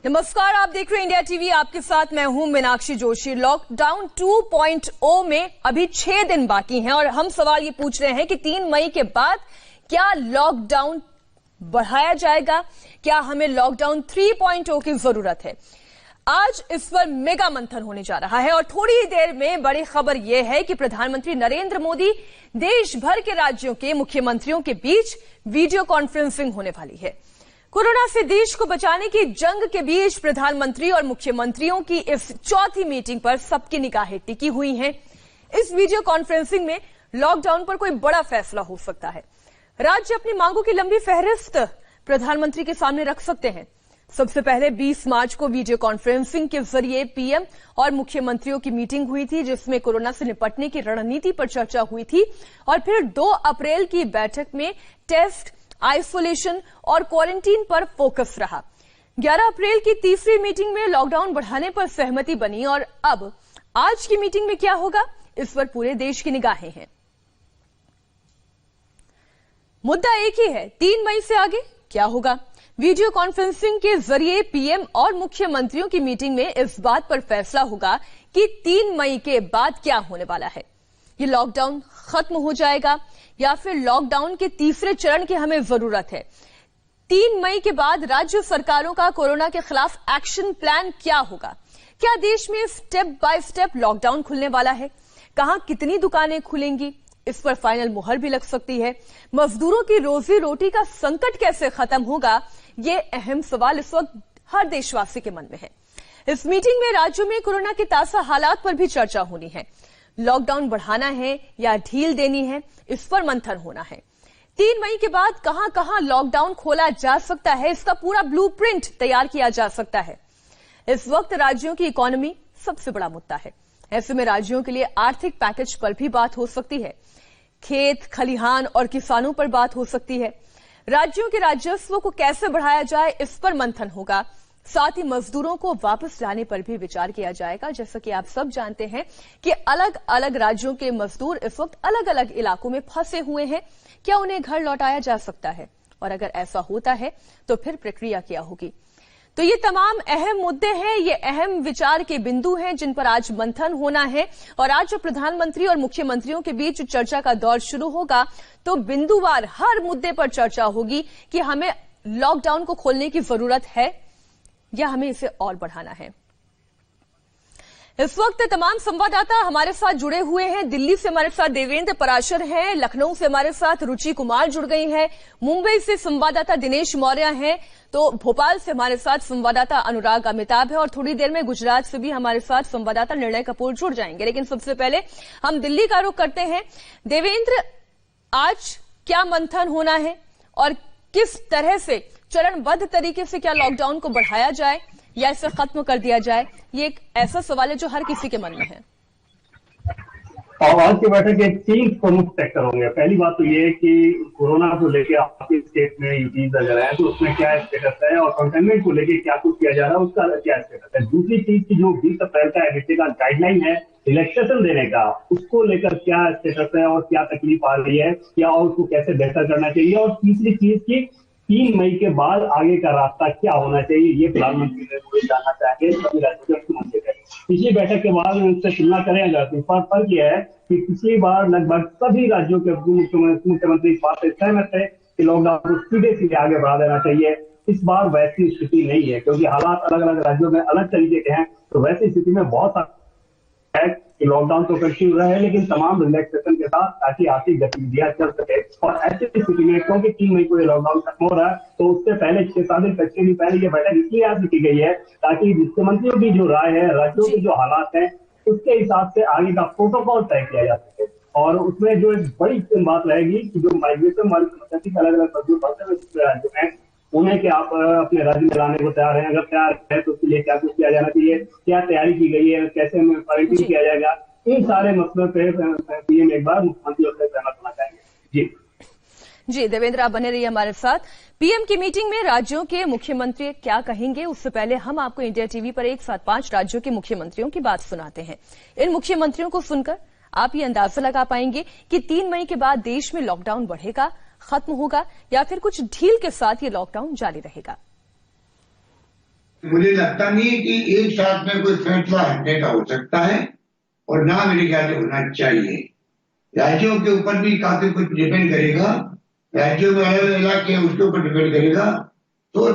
नमस्कार, आप देख रहे हैं इंडिया टीवी। आपके साथ मैं हूं मीनाक्षी जोशी। लॉकडाउन 2.0 में अभी 6 दिन बाकी हैं और हम सवाल ये पूछ रहे हैं कि 3 मई के बाद क्या लॉकडाउन बढ़ाया जाएगा, क्या हमें लॉकडाउन 3.0 की जरूरत है। आज इस पर मेगा मंथन होने जा रहा है और थोड़ी ही देर में बड़ी खबर यह है कि प्रधानमंत्री नरेंद्र मोदी देश भर के राज्यों के मुख्यमंत्रियों के बीच वीडियो कॉन्फ्रेंसिंग होने वाली है। कोरोना से देश को बचाने की जंग के बीच प्रधानमंत्री और मुख्यमंत्रियों की इस चौथी मीटिंग पर सबकी निगाहें टिकी हुई हैं। इस वीडियो कॉन्फ्रेंसिंग में लॉकडाउन पर कोई बड़ा फैसला हो सकता है। राज्य अपनी मांगों की लंबी फहरिस्त प्रधानमंत्री के सामने रख सकते हैं। सबसे पहले 20 मार्च को वीडियो कॉन्फ्रेंसिंग के जरिए पीएम और मुख्यमंत्रियों की मीटिंग हुई थी, जिसमें कोरोना से निपटने की रणनीति पर चर्चा हुई थी। और फिर 2 अप्रैल की बैठक में टेस्ट, आइसोलेशन और क्वारंटीन पर फोकस रहा। 11 अप्रैल की तीसरी मीटिंग में लॉकडाउन बढ़ाने पर सहमति बनी और अब आज की मीटिंग में क्या होगा, इस पर पूरे देश की निगाहें हैं। मुद्दा एक ही है, 3 मई से आगे क्या होगा। वीडियो कॉन्फ्रेंसिंग के जरिए पीएम और मुख्यमंत्रियों की मीटिंग में इस बात पर फैसला होगा कि 3 मई के बाद क्या होने वाला है। ये लॉकडाउन खत्म हो जाएगा या फिर लॉकडाउन के तीसरे चरण की हमें जरूरत है। 3 मई के बाद राज्य सरकारों का कोरोना के खिलाफ एक्शन प्लान क्या होगा। क्या देश में स्टेप बाय स्टेप लॉकडाउन खुलने वाला है, कहां कितनी दुकानें खुलेंगी, इस पर फाइनल मुहर भी लग सकती है। मजदूरों की रोजी रोटी का संकट कैसे खत्म होगा, ये अहम सवाल इस वक्त हर देशवासी के मन में है। इस मीटिंग में राज्यों में कोरोना के ताजा हालात पर भी चर्चा होनी है। लॉकडाउन बढ़ाना है या ढील देनी है, इस पर मंथन होना है। 3 मई के बाद कहां कहां लॉकडाउन खोला जा सकता है, इसका पूरा ब्लूप्रिंट तैयार किया जा सकता है। इस वक्त राज्यों की इकोनॉमी सबसे बड़ा मुद्दा है। ऐसे में राज्यों के लिए आर्थिक पैकेज पर भी बात हो सकती है। खेत, खलिहान और किसानों पर बात हो सकती है। राज्यों के राजस्व को कैसे बढ़ाया जाए, इस पर मंथन होगा। साथ ही मजदूरों को वापस लाने पर भी विचार किया जाएगा। जैसा कि आप सब जानते हैं कि अलग अलग राज्यों के मजदूर इस वक्त अलग अलग इलाकों में फंसे हुए हैं। क्या उन्हें घर लौटाया जा सकता है, और अगर ऐसा होता है तो फिर प्रक्रिया क्या होगी। तो ये तमाम अहम मुद्दे हैं, ये अहम विचार के बिंदु हैं जिन पर आज मंथन होना है। और आज जो प्रधानमंत्री और मुख्यमंत्रियों के बीच चर्चा का दौर शुरू होगा तो बिंदुवार हर मुद्दे पर चर्चा होगी कि हमें लॉकडाउन को खोलने की जरूरत है या हमें इसे और बढ़ाना है। इस वक्त तमाम संवाददाता हमारे साथ जुड़े हुए हैं। दिल्ली से हमारे साथ देवेंद्र पराशर हैं, लखनऊ से हमारे साथ रुचि कुमार जुड़ गई हैं, मुंबई से संवाददाता दिनेश मौर्य हैं, तो भोपाल से हमारे साथ संवाददाता अनुराग अमिताभ है और थोड़ी देर में गुजरात से भी हमारे साथ संवाददाता निर्णय कपूर जुड़ जाएंगे। लेकिन सबसे पहले हम दिल्ली का रुख करते हैं। देवेंद्र, आज क्या मंथन होना है और किस तरह से चरणबद्ध तरीके से क्या लॉकडाउन को बढ़ाया जाए या इसे खत्म कर दिया जाए, ये एक ऐसा सवाल है जो हर किसी के मन में है। और आज की बैठक के 3 प्रमुख सेक्टर होंगे। पहली बात तो ये है कि कोरोना को लेकर आपके स्टेट में यूटीज अगर है तो उसमें क्या स्टेटस है और कंटेनमेंट को लेकर क्या कुछ किया जा रहा है, उसका क्या स्टेटस है। दूसरी चीज की जो 20 अप्रैल का एडमिशन का गाइडलाइन है रिलैक्सेशन देने का, उसको लेकर क्या स्टेटस है और क्या तकलीफ आ रही है, क्या और उसको कैसे बेहतर करना चाहिए। और तीसरी चीज की 3 मई के बाद आगे का रास्ता क्या होना चाहिए, ये प्रधानमंत्री ने जानना चाहेंगे सभी राज्यों के मुख्यमंत्री से। पिछली बैठक के बाद उनसे तुलना करें अगर फर्क यह है कि पिछली बार लगभग सभी राज्यों के मुख्यमंत्री इस बात से सहमत थे कि लॉकडाउन को सीधे सीधे आगे बढ़ा देना चाहिए। इस बार वैसी स्थिति नहीं है, क्योंकि हालात अलग अलग राज्यों में अलग तरीके के हैं। तो वैसी स्थिति में बहुत है कि लॉकडाउन तो कंटिन्यू रहा है, लेकिन तमाम रिलैक्सेशन के साथ ताकि आर्थिक गतिविधियां चल सके। और ऐसी स्थिति में क्योंकि 3 मई को ये लॉकडाउन खत्म हो रहा है, तो उससे पहले 6-7 दिन पहले ये बैठक इसलिए आज की गई है ताकि मुख्यमंत्रियों की जो राय है, राज्यों के जो हालात हैं, उसके हिसाब से आगे का प्रोटोकॉल तय किया जा सके। और उसमें जो एक बड़ी बात रहेगी कि जो माइग्रेशन वाली समस्या की अलग अलग सब्जियों बढ़ते राज्यों में, उन्हें क्या आप अपने राज्य में लाने को तैयार हैं, अगर तैयार है तो उसके लिए क्या कुछ किया जाना चाहिए, क्या तैयारी की गई है, कैसे क्वारंटीन किया जाएगा, इन सारे मसलों पे पीएम एक बार मुख्यमंत्रियों से सहमत होना चाहेंगे। जी देवेंद्र, आप बने रहिए हमारे साथ। पीएम की मीटिंग में राज्यों के मुख्यमंत्री क्या कहेंगे, उससे पहले हम आपको इंडिया टीवी पर एक साथ 5 राज्यों के मुख्यमंत्रियों की बात सुनाते हैं। इन मुख्यमंत्रियों को सुनकर आप ये अंदाजा लगा पाएंगे कि 3 मई के बाद देश में लॉकडाउन बढ़ेगा, खत्म होगा या फिर कुछ ढील के साथ ये लॉकडाउन जारी रहेगा। मुझे लगता नहीं है कि एक साथ में कोई फैसला हटने का हो सकता है, और ना मेरे ख्याल से होना चाहिए। राज्यों के ऊपर भी काफी कुछ डिपेंड करेगा, राज्यों में अलग अलग इलाके हैं उसके ऊपर डिपेंड करेगा। तो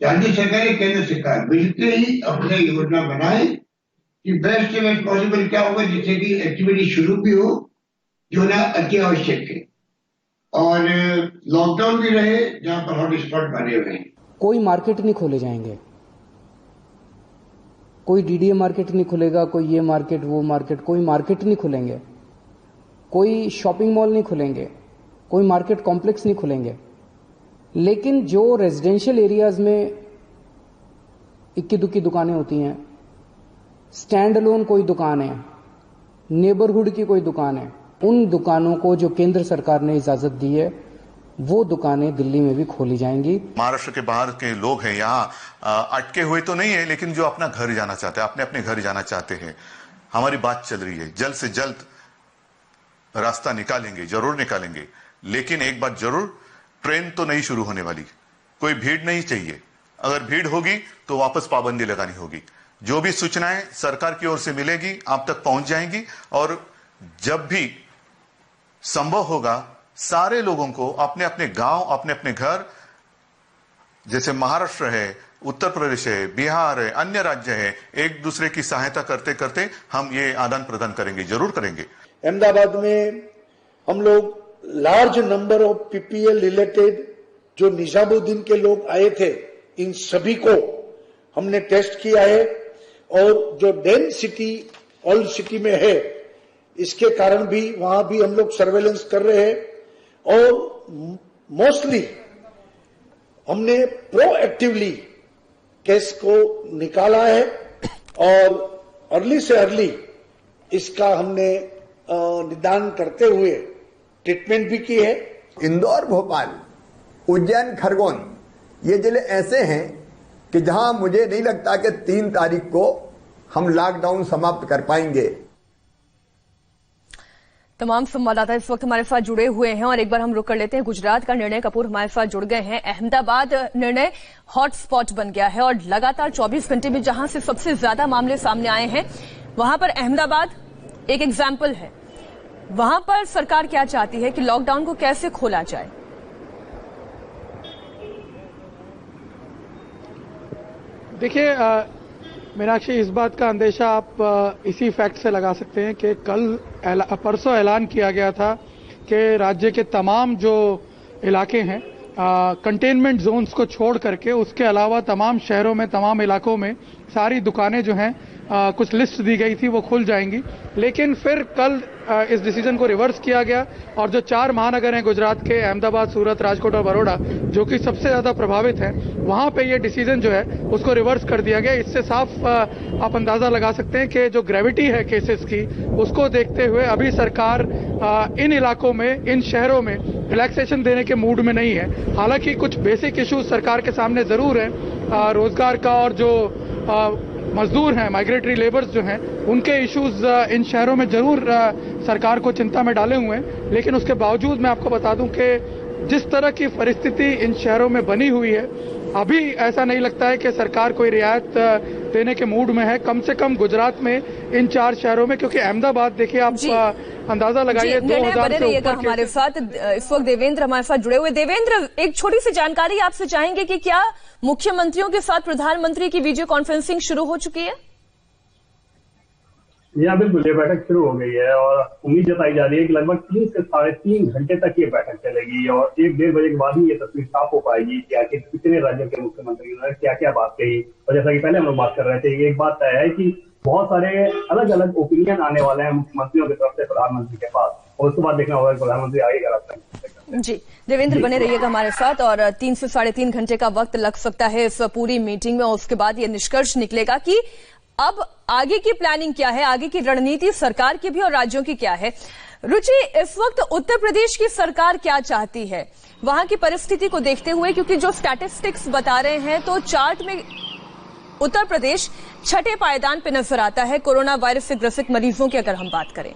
राज्य सरकार, केंद्र सरकार मिलकर ही अपने योजना बनाए कि बेस्ट से बेस्ट पॉसिबल क्या होगा, जिससे कि एक्टिविटी शुरू भी हो जो ना अति आवश्यक है, और लॉकडाउन भी रहे जहां पर हॉट स्पॉट बने हुए हैं। कोई मार्केट नहीं खोले जाएंगे, कोई डीडीए मार्केट नहीं खुलेगा, कोई ये मार्केट वो मार्केट, कोई मार्केट नहीं खुलेंगे, कोई शॉपिंग मॉल नहीं खुलेंगे, कोई मार्केट कॉम्प्लेक्स नहीं खुलेंगे। लेकिन जो रेजिडेंशियल एरियाज में इक्की दुक्की दुकानें होती हैं, स्टैंड अलोन कोई दुकान है, नेबरहुड की कोई दुकान है, उन दुकानों को जो केंद्र सरकार ने इजाजत दी है वो दुकानें दिल्ली में भी खोली जाएंगी। महाराष्ट्र के बाहर के लोग हैं यहाँ अटके हुए तो नहीं है, लेकिन जो अपना घर जाना चाहते हैं, अपने अपने घर जाना चाहते हैं, हमारी बात चल रही है, जल्द से जल्द रास्ता निकालेंगे, जरूर निकालेंगे। लेकिन एक बात जरूर, ट्रेन तो नहीं शुरू होने वाली, कोई भीड़ नहीं चाहिए। अगर भीड़ होगी तो वापस पाबंदी लगानी होगी। जो भी सूचनाएं सरकार की ओर से मिलेगी आप तक पहुंच जाएंगी, और जब भी संभव होगा सारे लोगों को अपने अपने गांव, अपने अपने घर, जैसे महाराष्ट्र है, उत्तर प्रदेश है, बिहार है, अन्य राज्य है, एक दूसरे की सहायता करते करते हम ये आदान प्रदान करेंगे, जरूर करेंगे। अहमदाबाद में हम लोग large number of PPL related जो निजामुद्दीन के लोग आए थे, इन सभी को हमने टेस्ट किया है, और जो डेंसिटी ओल्ड सिटी में है इसके कारण भी वहां भी हम लोग सर्वेलेंस कर रहे हैं, और मोस्टली हमने प्रोएक्टिवली केस को निकाला है, और अर्ली से अर्ली इसका हमने निदान करते हुए ट्रीटमेंट भी की है। इंदौर, भोपाल, उज्जैन, खरगोन ये जिले ऐसे हैं कि जहां मुझे नहीं लगता कि 3 तारीख को हम लॉकडाउन समाप्त कर पाएंगे। तमाम संवाददाता इस वक्त हमारे साथ जुड़े हुए हैं, और एक बार हम रुक कर लेते हैं गुजरात का निर्णय। कपूर हमारे साथ जुड़ गए हैं। अहमदाबाद निर्णय हॉटस्पॉट बन गया है, और लगातार 24 घंटे में जहां से सबसे ज्यादा मामले सामने आए हैं वहां पर अहमदाबाद एक एग्जाम्पल है। वहां पर सरकार क्या चाहती है कि लॉकडाउन को कैसे खोला जाए? देखिए मीनाक्षी, इस बात का अंदेशा आप इसी फैक्ट से लगा सकते हैं कि परसों ऐलान किया गया था कि राज्य के तमाम जो इलाके हैं कंटेनमेंट जोन्स को छोड़ करके, उसके अलावा तमाम शहरों में, तमाम इलाकों में सारी दुकानें जो हैं कुछ लिस्ट दी गई थी वो खुल जाएंगी। लेकिन फिर कल इस डिसीजन को रिवर्स किया गया, और जो 4 महानगर हैं गुजरात के, अहमदाबाद, सूरत, राजकोट और बड़ौदा, जो कि सबसे ज्यादा प्रभावित हैं, वहां पे ये डिसीजन जो है उसको रिवर्स कर दिया गया। इससे साफ आप अंदाजा लगा सकते हैं कि जो ग्रेविटी है केसेस की, उसको देखते हुए अभी सरकार इन इलाकों में, इन शहरों में रिलैक्सेशन देने के मूड में नहीं है। हालांकि कुछ बेसिक इश्यूज सरकार के सामने जरूर है, रोजगार का, और जो मजदूर हैं, माइग्रेटरी लेबर्स जो हैं, उनके इश्यूज इन शहरों में जरूर सरकार को चिंता में डाले हुए हैं। लेकिन उसके बावजूद मैं आपको बता दूं कि जिस तरह की परिस्थिति इन शहरों में बनी हुई है, अभी ऐसा नहीं लगता है कि सरकार कोई रियायत देने के मूड में है, कम से कम गुजरात में इन 4 शहरों में। क्योंकि अहमदाबाद देखिए आप अंदाजा लगाइए, 2000 से ऊपर हमारे साथ इस वक्त देवेंद्र हमारे साथ जुड़े हुए। देवेंद्र, एक छोटी सी जानकारी आपसे चाहेंगे कि क्या मुख्यमंत्रियों के साथ प्रधानमंत्री की वीडियो कॉन्फ्रेंसिंग शुरू हो चुकी है? या बिल्कुल, ये बैठक शुरू हो गई है, और उम्मीद जताई जा रही है कि लगभग 3 से 3.5 घंटे तक ये बैठक चलेगी, और 1-1.5 बजे के बाद ही ये तस्वीर साफ हो पाएगी कि आखिर कितने राज्यों के मुख्यमंत्रियों ने क्या क्या बात कही। और जैसा कि पहले हम लोग बात कर रहे थे, एक बात तय है कि बहुत सारे अलग अलग ओपिनियन आने वाले हैं मुख्यमंत्रियों की तरफ से प्रधानमंत्री के पास, और उसके बाद देखना होगा प्रधानमंत्री आगे क्या रास्ता है। जी देवेंद्र, बने रहिएगा हमारे साथ, और 3 से 3.5 घंटे का वक्त लग सकता है इस पूरी मीटिंग में, और उसके बाद ये निष्कर्ष निकलेगा कि अब आगे की प्लानिंग क्या है, आगे की रणनीति सरकार की भी और राज्यों की क्या है। रुचि, इस वक्त उत्तर प्रदेश की सरकार क्या चाहती है वहां की परिस्थिति को देखते हुए? क्योंकि जो स्टैटिस्टिक्स बता रहे हैं तो चार्ट में उत्तर प्रदेश 6ठे पायदान पे नजर आता है कोरोना वायरस से ग्रसित मरीजों की अगर हम बात करें।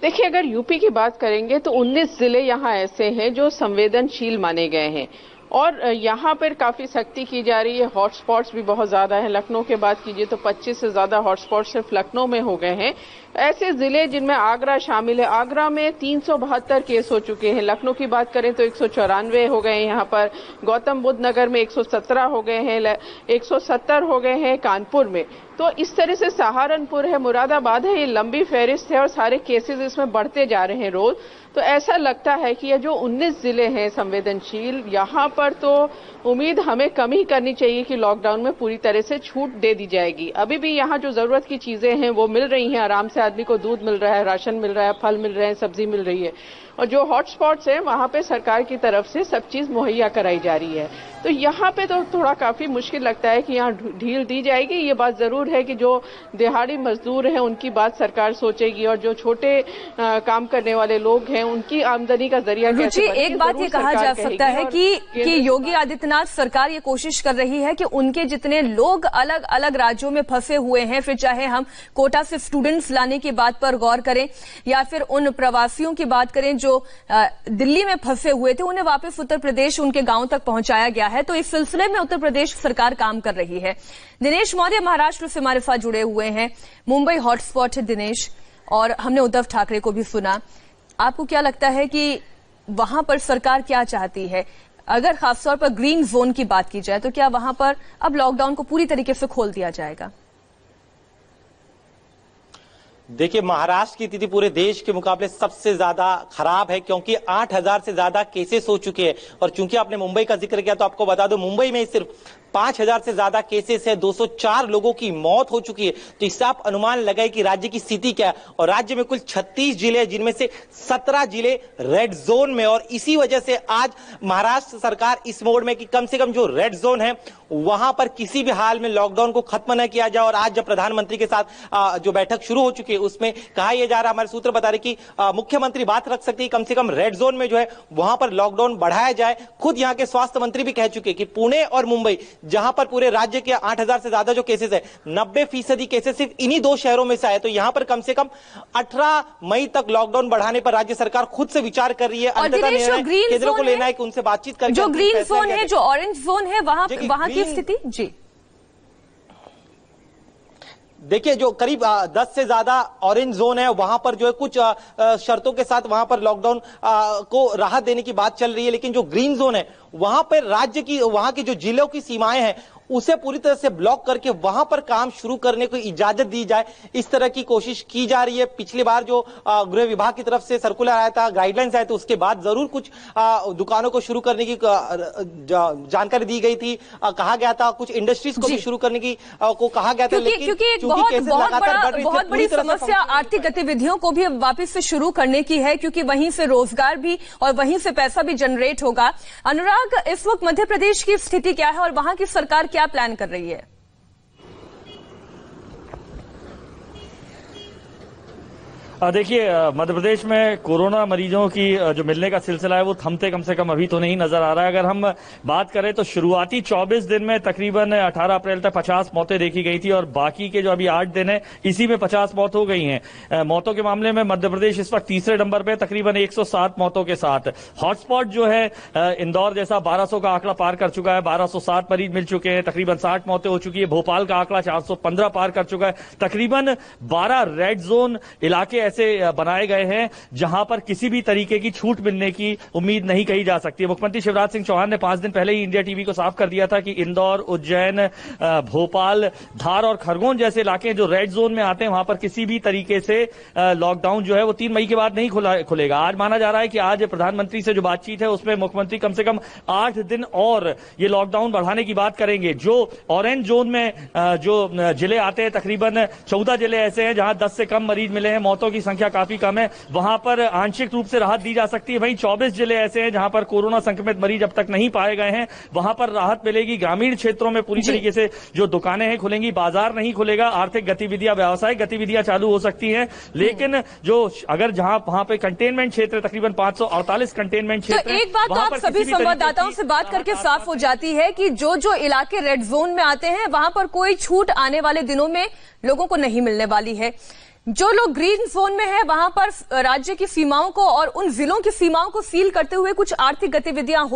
देखिए, अगर यूपी की बात करेंगे तो 19 जिले यहाँ ऐसे हैं जो संवेदनशील माने गए हैं, और यहाँ पर काफी सख्ती की जा रही है। हॉटस्पॉट्स भी बहुत ज्यादा हैं। लखनऊ की बात कीजिए तो 25 से ज्यादा हॉटस्पॉट सिर्फ लखनऊ में हो गए हैं। ऐसे जिले जिनमें आगरा शामिल है, आगरा में 372 केस हो चुके हैं। लखनऊ की बात करें तो 194 हो गए हैं। यहाँ पर गौतम बुद्ध नगर में 117 हो गए हैं, 170 हो गए हैं कानपुर में। तो इस तरह से सहारनपुर है, मुरादाबाद है, ये लंबी फहरिस्त है और सारे केसेस इसमें बढ़ते जा रहे हैं रोज। तो ऐसा लगता है कि ये जो 19 जिले हैं संवेदनशील, यहाँ पर तो उम्मीद हमें कम ही करनी चाहिए कि लॉकडाउन में पूरी तरह से छूट दे दी जाएगी। अभी भी यहाँ जो जरूरत की चीजें हैं वो मिल रही हैं आराम से। आदमी को दूध मिल रहा है, राशन मिल रहा है, फल मिल रहे हैं, सब्जी मिल रही है। और जो हॉटस्पॉट्स हैं वहां पे सरकार की तरफ से सब चीज मुहैया कराई जा रही है। तो यहाँ पे तो थोड़ा काफी मुश्किल लगता है कि यहाँ ढील दी जाएगी। ये बात जरूर है कि जो दिहाड़ी मजदूर हैं उनकी बात सरकार सोचेगी और जो छोटे काम करने वाले लोग हैं उनकी आमदनी का जरिया कैसे बने। एक बात ये कहा जा सकता है कि योगी आदित्यनाथ सरकार ये कोशिश कर रही है कि उनके जितने लोग अलग अलग राज्यों में फंसे हुए हैं, फिर चाहे हम कोटा से स्टूडेंट्स लाने की बात पर गौर करें या फिर उन प्रवासियों की बात करें जो दिल्ली में फंसे हुए थे, उन्हें वापस उत्तर प्रदेश उनके गांव तक पहुंचाया गया है। तो इस सिलसिले में उत्तर प्रदेश सरकार काम कर रही है। दिनेश मौर्य महाराष्ट्र से हमारे साथ जुड़े हुए हैं। मुंबई हॉटस्पॉट है दिनेश, और हमने उद्धव ठाकरे को भी सुना। आपको क्या लगता है कि वहां पर सरकार क्या चाहती है? अगर खासतौर पर ग्रीन जोन की बात की जाए तो क्या वहां पर अब लॉकडाउन को पूरी तरीके से खोल दिया जाएगा? देखिए, महाराष्ट्र की स्थिति पूरे देश के मुकाबले सबसे ज्यादा खराब है क्योंकि 8000 से ज्यादा केसेस हो चुके हैं। और चूंकि आपने मुंबई का जिक्र किया तो आपको बता दो, मुंबई में सिर्फ 5000 से ज्यादा केसेस है, 204 लोगों की मौत हो चुकी है। तो इससे आप अनुमान लगाए कि राज्य की स्थिति क्या है। और राज्य में कुल 36 जिले हैं, जिनमें से 17 जिले रेड जोन में। और इसी वजह से आज महाराष्ट्र सरकार इस मोड में कि कम से कम जो रेड जोन है वहां पर किसी भी हाल में लॉकडाउन को खत्म न किया जाए। और आज जब प्रधानमंत्री के साथ जो बैठक शुरू हो चुकी है उसमें कहा यह जा रहा है, हमारे सूत्र बता रहे कि मुख्यमंत्री बात रख सकते हैं, कम से कम रेड जोन में जो है वहां पर लॉकडाउन बढ़ाया जाए। खुद यहां के स्वास्थ्य मंत्री भी कह चुके कि पुणे और मुंबई, जहां पर पूरे राज्य के 8000 से ज्यादा जो केसेस है, 90% केसेस सिर्फ इन्हीं दो शहरों में से आए। तो यहां पर कम से कम 18 मई तक लॉकडाउन बढ़ाने पर राज्य सरकार खुद से विचार कर रही है। अंततः निर्णय केंद्र को लेना है कि उनसे बातचीत करके। जो ग्रीन जोन है, जो ऑरेंज जोन है, वहां की स्थिति जी देखिए, जो करीब 10 से ज्यादा ऑरेंज जोन है वहां पर जो है कुछ शर्तों के साथ वहां पर लॉकडाउन को राहत देने की बात चल रही है। लेकिन जो ग्रीन जोन है वहां पर राज्य की, वहां के जो जिलों की सीमाएं हैं उसे पूरी तरह से ब्लॉक करके वहां पर काम शुरू करने को इजाजत दी जाए, इस तरह की कोशिश की जा रही है। पिछली बार जो गृह विभाग की तरफ से सर्कुलर आया था, गाइडलाइंस आए थे, उसके बाद जरूर कुछ दुकानों को शुरू करने की जानकारी दी गई थी, कहा गया था कुछ इंडस्ट्रीज को भी शुरू करने की को कहा गया था। लेकिन क्योंकि एक बहुत बड़ी समस्या आर्थिक गतिविधियों को भी वापस से शुरू करने की है, क्योंकि वहीं से रोजगार भी और वहीं से पैसा भी जनरेट होगा। अनुराग, इस वक्त मध्य प्रदेश की स्थिति क्या है और वहां की सरकार क्या प्लान कर रही है? देखिए, मध्य प्रदेश में कोरोना मरीजों की जो मिलने का सिलसिला है वो थमते कम से कम अभी तो नहीं नजर आ रहा है। अगर हम बात करें तो शुरुआती 24 दिन में तकरीबन 18 अप्रैल तक 50 मौतें देखी गई थी और बाकी के जो अभी 8 दिन है इसी में 50 मौत हो गई हैं। मौतों के मामले में मध्य प्रदेश इस वक्त तीसरे नंबर पे तकरीबन 107 मौतों के साथ। हॉटस्पॉट जो है इंदौर जैसा 1200 का आंकड़ा पार कर चुका है, 1207 मरीज मिल चुके हैं, तकरीबन 60 मौतें हो चुकी है। भोपाल का आंकड़ा 415 पार कर चुका है। तकरीबन 12 रेड जोन इलाके ऐसे बनाए गए हैं जहां पर किसी भी तरीके की छूट मिलने की उम्मीद नहीं कही जा सकती है। मुख्यमंत्री शिवराज सिंह चौहान ने 5 दिन पहले ही इंडिया टीवी को साफ कर दिया था कि इंदौर, उज्जैन, भोपाल, धार और खरगोन जैसे इलाके जो रेड जोन में आते हैं वहां पर किसी भी तरीके से लॉकडाउन जो है वो 3 मई के बाद नहीं खुलेगा। आज माना जा रहा है कि आज प्रधानमंत्री से जो बातचीत है उसमें मुख्यमंत्री कम से कम 8 दिन और ये लॉकडाउन बढ़ाने की बात करेंगे। जो ऑरेंज जोन में जो जिले आते हैं, तकरीबन 14 जिले ऐसे हैं जहां 10 से कम मरीज मिले हैं, मौतों की संख्या काफी कम है, वहां पर आंशिक रूप से राहत दी जा सकती है। वहीं 24 जिले ऐसे हैं जहां पर कोरोना संक्रमित मरीज अब तक नहीं पाए गए हैं, वहां पर राहत मिलेगी। ग्रामीण क्षेत्रों में पूरी तरीके से जो दुकानें हैं खुलेंगी, बाजार नहीं खुलेगा, आर्थिक गतिविधियां, व्यावसायिक गतिविधियां चालू हो सकती हैं। लेकिन जो अगर जहां वहां पे कंटेनमेंट क्षेत्र तकरीबन 548 कंटेनमेंट क्षेत्र, एक बात तो आप सभी संवाददाताओं से बात करके साफ हो जाती है कि जो जो इलाके रेड जोन में आते हैं वहां पर कोई छूट आने वाले दिनों में लोगों को नहीं मिलने वाली है। जो लोग ग्रीन जोन में है वहां पर राज्य की सीमाओं को और उन जिलों की सीमाओं को सील करते हुए कुछ आर्थिक गतिविधियां